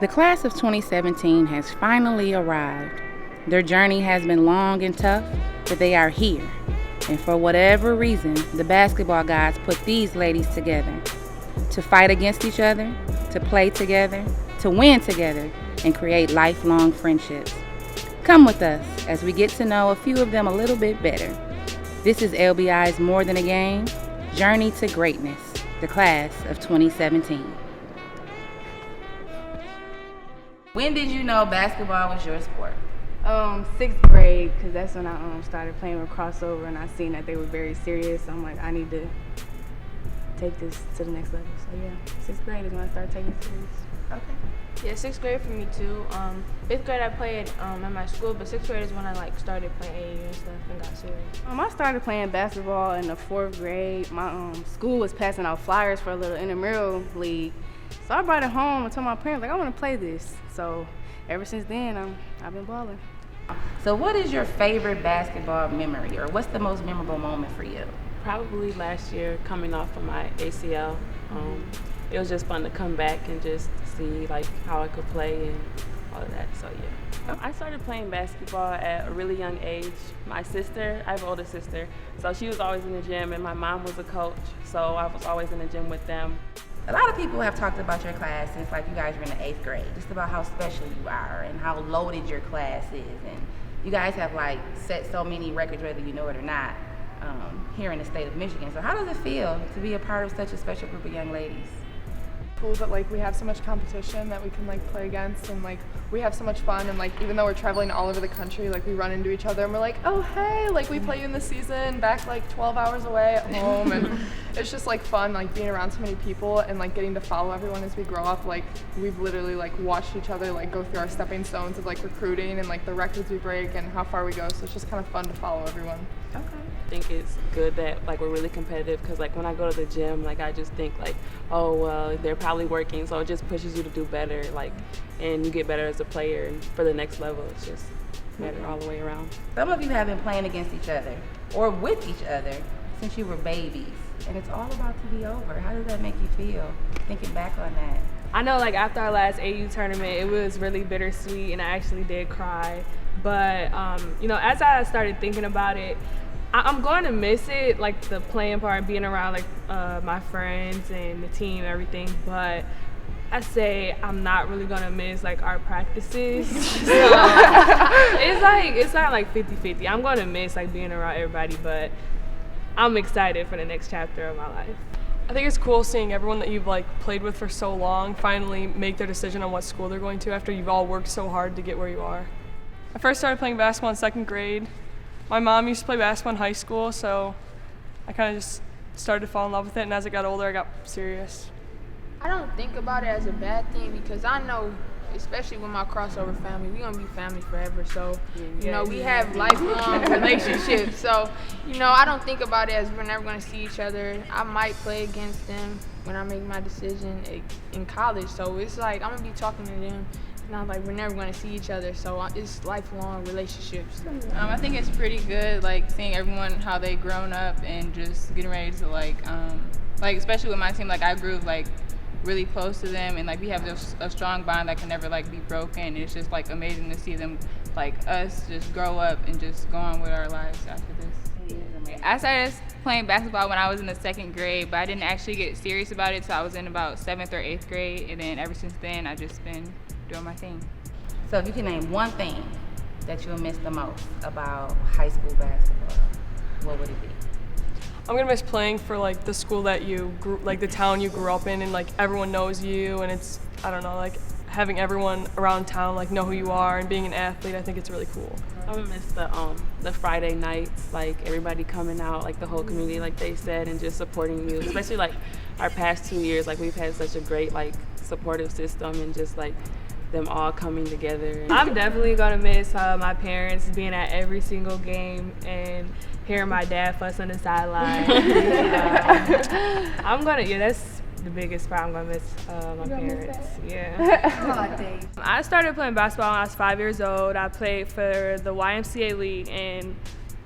The class of 2017 has finally arrived. Their journey has been long and tough, but they are here. And for whatever reason, the basketball gods put these ladies together to fight against each other, to play together, to win together, and create lifelong friendships. Come with us as we get to know a few of them a little bit better. This is LBI's More Than a Game, Journey to Greatness, the class of 2017. When did you know basketball was your sport? Sixth grade, because that's when I started playing with crossover, and I seen that they were very serious. So I'm like, I need to take this to the next level. So yeah, sixth grade is when I started taking it serious. Okay. Yeah, sixth grade for me too. Fifth grade I played at my school, but sixth grade is when I started playing AAU and stuff and got serious. I started playing basketball in the fourth grade. My school was passing out flyers for a little intramural league, so I brought it home and told my parents I want to play this. So ever since then, I've been balling. So what is your favorite basketball memory, or what's the most memorable moment for you? Probably last year, coming off of my ACL. It was just fun to come back and just see how I could play and all of that. So yeah, I started playing basketball at a really young age. My sister, I have an older sister, so she was always in the gym, and my mom was a coach, so I was always in the gym with them. A lot of people have talked about your class since you guys were in the 8th grade, just about how special you are and how loaded your class is. And you guys have set so many records, whether you know it or not, here in the state of Michigan. So how does it feel to be a part of such a special group of young ladies? Cool that we have so much competition that we can play against, and we have so much fun, and even though we're traveling all over the country, we run into each other and we're like, oh hey, we play you in the season back 12 hours away at home, and it's just fun being around so many people and getting to follow everyone as we grow up. We've literally watched each other go through our stepping stones of recruiting and the records we break and how far we go, so it's just kind of fun to follow everyone. Okay. I think it's good that we're really competitive, because when I go to the gym, I just think oh well, they're probably working, so it just pushes you to do better, and you get better as a player, and for the next level it's just better all the way around. Some of you have been playing against each other or with each other since you were babies, and it's all about to be over. How does that make you feel, thinking back on that? I know after our last AU tournament, it was really bittersweet, and I actually did cry. But as I started thinking about it, I'm going to miss it, the playing part, being around my friends and the team, everything. But I say I'm not really gonna miss our practices. So it's not 50-50. I'm gonna miss being around everybody, but I'm excited for the next chapter of my life. I think it's cool seeing everyone that you've played with for so long finally make their decision on what school they're going to after you've all worked so hard to get where you are. I first started playing basketball in 2nd grade. My mom used to play basketball in high school, so I kind of just started to fall in love with it, and as I got older, I got serious. I don't think about it as a bad thing, because I know, especially with my crossover family, we're going to be family forever. So, we have lifelong relationships. So, I don't think about it as we're never going to see each other. I might play against them when I make my decision in college. So it's I'm going to be talking to them. It's not we're never going to see each other. So it's lifelong relationships. I think it's pretty good, seeing everyone, how they grown up and just getting ready to especially with my team, I grew really close to them, and we have a strong bond that can never be broken. And it's just amazing to see them us just grow up and just go on with our lives after this. I started playing basketball when I was in the 2nd grade, but I didn't actually get serious about it till I was in about 7th or 8th grade, and then ever since then I just been doing my thing. So if you can name one thing that you'll miss the most about high school basketball, what would it be? I'm gonna miss playing for the school that you grew, the town you grew up in, and everyone knows you, and it's, I don't know, having everyone around town know who you are, and being an athlete. I think it's really cool. I would miss the Friday nights, everybody coming out, the whole community, they said, and just supporting you, especially our past 2 years. We've had such a great supportive system, and just them all coming together. I'm definitely gonna miss my parents being at every single game and hearing my dad fuss on the sideline. That's the biggest part. I'm gonna miss my parents. Yeah. I started playing basketball when I was 5 years old. I played for the YMCA League in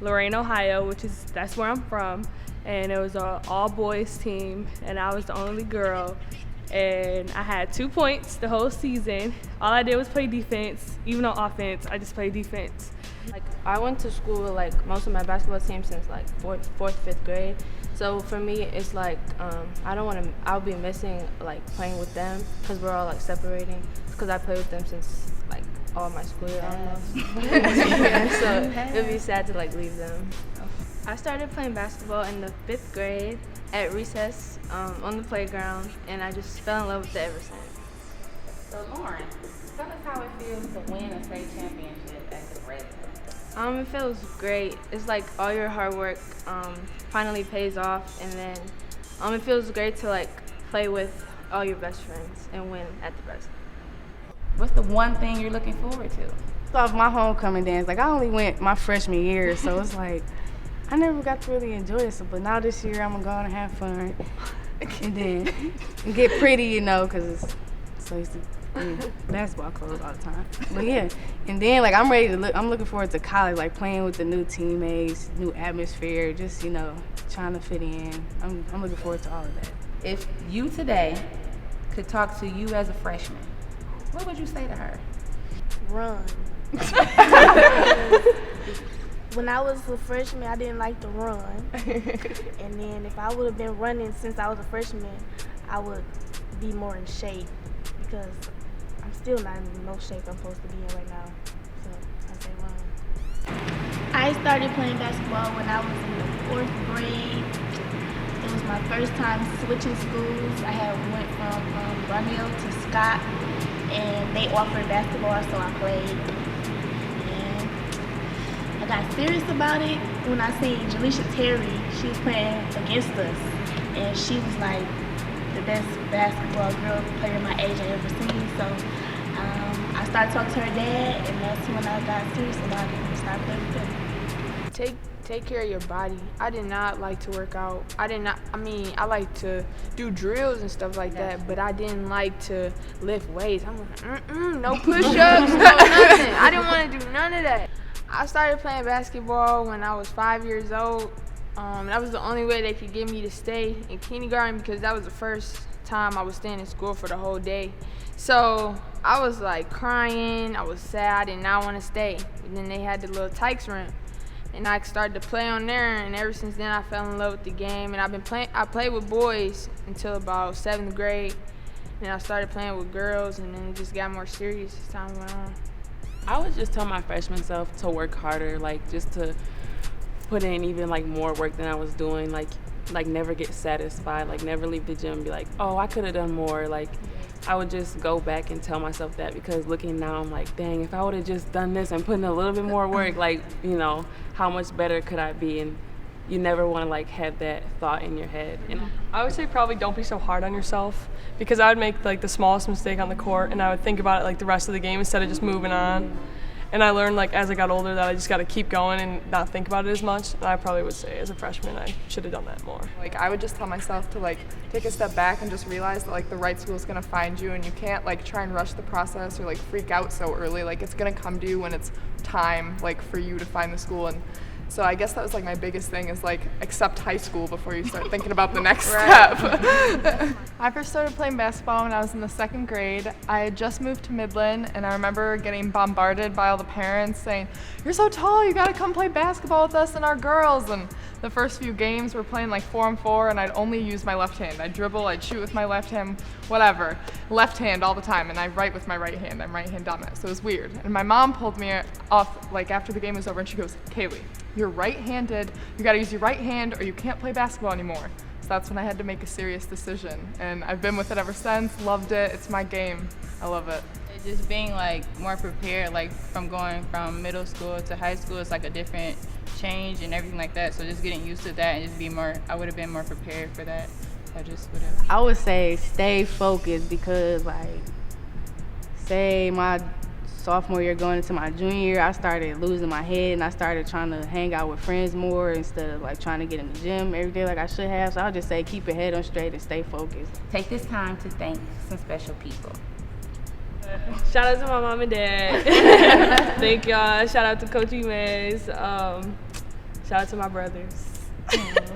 Lorain, Ohio, that's where I'm from. And it was an all boys team, and I was the only girl. and I had 2 points the whole season. All I did was play defense. Even on offense, I just played defense. Like, I went to school with like most of my basketball team since like fourth, fifth grade. So for me, it's like I'll be missing like playing with them because we're all like separating. Because I played with them since like all my school year almost. Yeah, so it'd be sad to like leave them. I started playing basketball in the 5th grade at recess on the playground, and I just fell in love with it ever since. So Lauren, tell us how it feels to win a state championship at the Red Bull. It feels great. It's like all your hard work finally pays off, and then it feels great to like play with all your best friends and win at the best. What's the one thing you're looking forward to? Off my homecoming dance, like I only went my freshman year, so it's like I never got to really enjoy it. But now this year I'm gonna go out and have fun, and then get pretty, you know, because it's so used to basketball clothes all the time. But yeah, and then like I'm looking forward to college, like playing with the new teammates, new atmosphere, just trying to fit in. I'm looking forward to all of that. If you today could talk to you as a freshman, what would you say to her? Run. When I was a freshman, I didn't like to run. And then if I would have been running since I was a freshman, I would be more in shape because I'm still not in no shape I'm supposed to be in right now. So I say run. I started playing basketball when I was in the 4th grade. It was my first time switching schools. I had went from Romeo to Scott, and they offered basketball, so I played. And I got serious about it when I seen Jaleisha Terry. She was playing against us, and she was like the best basketball girl player my age I ever seen. So I started talking to her dad, and that's when I got serious about it and started playing with them. Take care of your body. I did not like to work out. I like to do drills and stuff like that, but I didn't like to lift weights. I'm like, no push-ups, no nothing. I didn't want to do none of that. I started playing basketball when I was 5 years old. That was the only way they could get me to stay in kindergarten because that was the first time I was staying in school for the whole day. So I was like crying. I was sad. I did not want to stay. And then they had the little Tykes ramp. And I started to play on there, and ever since then I fell in love with the game. And I played with boys until about 7th grade. And I started playing with girls, and then it just got more serious as time went on. I would just tell my freshman self to work harder, like just to put in even like more work than I was doing, like never get satisfied, like never leave the gym and be like, oh, I could have done more. Like I would just go back and tell myself that, because looking now I'm like, dang, if I would have just done this and put in a little bit more work, like, how much better could I be? And you never want to like have that thought in your head. And I would say probably don't be so hard on yourself, because I would make like the smallest mistake on the court and I would think about it like the rest of the game instead of just moving on. And I learned like as I got older that I just got to keep going and not think about it as much. And I probably would say as a freshman I should have done that more. Like I would just tell myself to like take a step back and just realize that like the right school is gonna find you, and you can't like try and rush the process or like freak out so early. Like it's gonna come to you when it's time like for you to find the school. And so I guess that was like my biggest thing is like accept high school before you start thinking about the next step. I first started playing basketball when I was in the 2nd grade. I had just moved to Midland, and I remember getting bombarded by all the parents saying, "You're so tall, you gotta come play basketball with us and our girls." And the first few games were playing like 4-on-4, and I'd only use my left hand. I'd dribble, I'd shoot with my left hand, whatever. Left hand all the time, and I write with my right hand. I'm right hand dominant, so it was weird. And my mom pulled me off like after the game was over, and she goes, "Kaylee, you're right-handed, you gotta use your right hand or you can't play basketball anymore." So that's when I had to make a serious decision. And I've been with it ever since, loved it, it's my game, I love it. Just being like more prepared, like from going from middle school to high school, it's like a different change and everything like that. So just getting used to that and just I would have been more prepared for that. So just whatever. I would say stay focused, because like say my sophomore year going into my junior year, I started losing my head and I started trying to hang out with friends more instead of like trying to get in the gym every day like I should have. So I'll just say keep your head on straight and stay focused. Take this time to thank some special people. Shout out to my mom and dad. Thank y'all. Shout out to Coach Imez. Shout out to my brothers.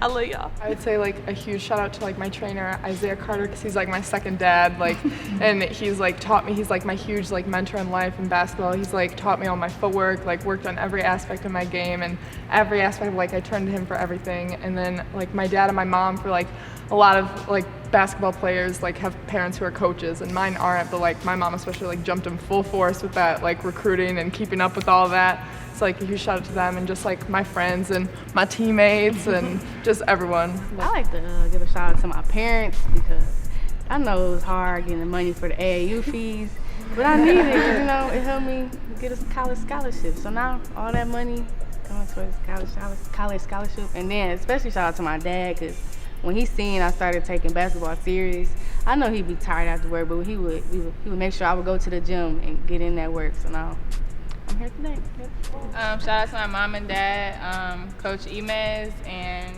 I love y'all. I would say like a huge shout out to like my trainer Isaiah Carter, because he's like my second dad, like, and he's like taught me, he's like my huge like mentor in life in basketball. He's like taught me all my footwork, like worked on every aspect of my game, and every aspect of like I turned to him for everything. And then like my dad and my mom, for like a lot of like basketball players like have parents who are coaches, and mine aren't, but like my mom especially like jumped in full force with that like recruiting and keeping up with all of that. It's like a huge shout out to them, and just like my friends and my teammates and just everyone. I like to give a shout out to my parents, because I know it was hard getting the money for the AAU fees, but I needed it, 'cause, you know, it helped me get a college scholarship. So now all that money going towards college scholarship. And then especially shout out to my dad, because when he seen I started taking basketball serious, I know he'd be tired after work, but he would make sure I would go to the gym and get in that work. So now I'm here today. Shout out to my mom and dad, Coach Imez, and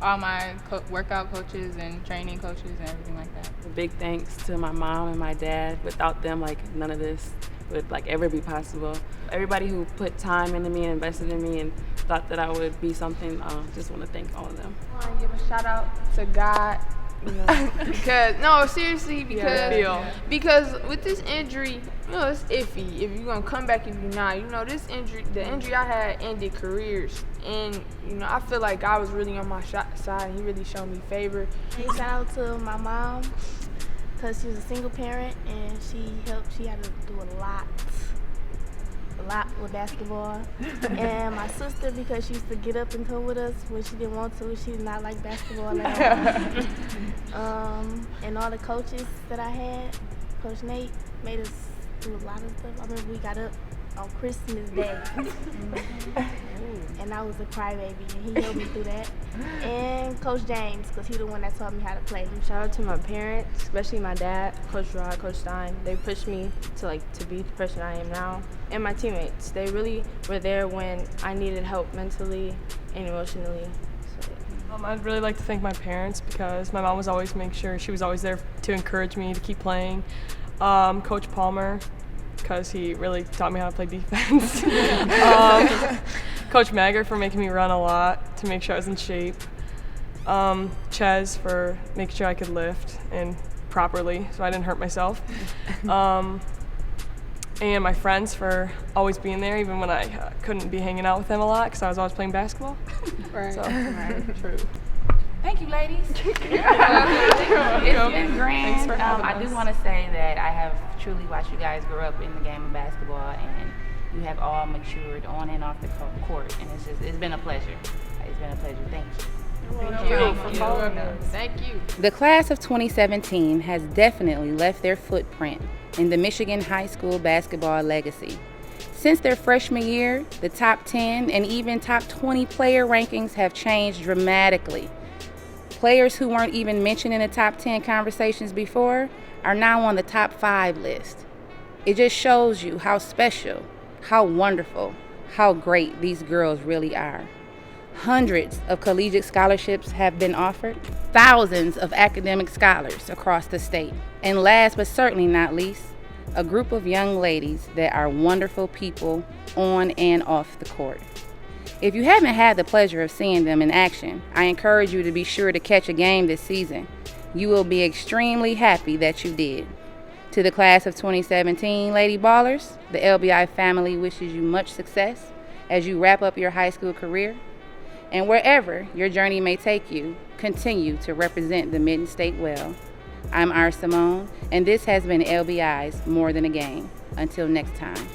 all my workout coaches and training coaches and everything like that. A big thanks to my mom and my dad. Without them, like, none of this would like ever be possible. Everybody who put time into me and invested in me and thought that I would be something, just want to thank all of them. I want to give a shout out to God, you know, because no, seriously, because with this injury, you know, it's iffy if you're gonna come back, if you're not. You know, this injury, the injury I had ended careers, and you know, I feel like God was really on my side. He really showed me favor. Hey, shout out to my mom, because she was a single parent, and she had to do a lot with basketball. And my sister, because she used to get up and come with us when she didn't want to. She did not like basketball at all. And all the coaches that I had, Coach Nate made us do a lot of stuff. I remember we got up on Christmas Day. And I was a crybaby, and he helped me through that. And Coach James, because he's the one that taught me how to play. Shout out to my parents, especially my dad, Coach Rod, Coach Stein. They pushed me to be the person I am now. And my teammates, they really were there when I needed help mentally and emotionally. So, I'd really like to thank my parents, because my mom was always she was always there to encourage me to keep playing. Coach Palmer, because he really taught me how to play defense. Coach Magger for making me run a lot to make sure I was in shape. Ches for making sure I could lift and properly so I didn't hurt myself. And my friends for always being there even when I couldn't be hanging out with them a lot because I was always playing basketball. Right. So, True. Thank you, ladies. It's been grand. Thanks for having I do us. want to say that I have truly watched you guys grow up in the game of basketball, and you have all matured on and off the court, and it's been a pleasure. It's been a pleasure. Thank you. Thank you for following us. Thank you. The class of 2017 has definitely left their footprint in the Michigan high school basketball legacy. Since their freshman year, the top 10 and even top 20 player rankings have changed dramatically. Players who weren't even mentioned in the top 10 conversations before are now on the top 5 list. It just shows you how special, how wonderful, how great these girls really are. Hundreds of collegiate scholarships have been offered, thousands of academic scholars across the state, and last but certainly not least, a group of young ladies that are wonderful people on and off the court. If you haven't had the pleasure of seeing them in action, I encourage you to be sure to catch a game this season. You will be extremely happy that you did. To the class of 2017 Lady Ballers, the LBI family wishes you much success as you wrap up your high school career. And wherever your journey may take you, continue to represent the Mid-State well. I'm R. Simone, and this has been LBI's More Than a Game. Until next time.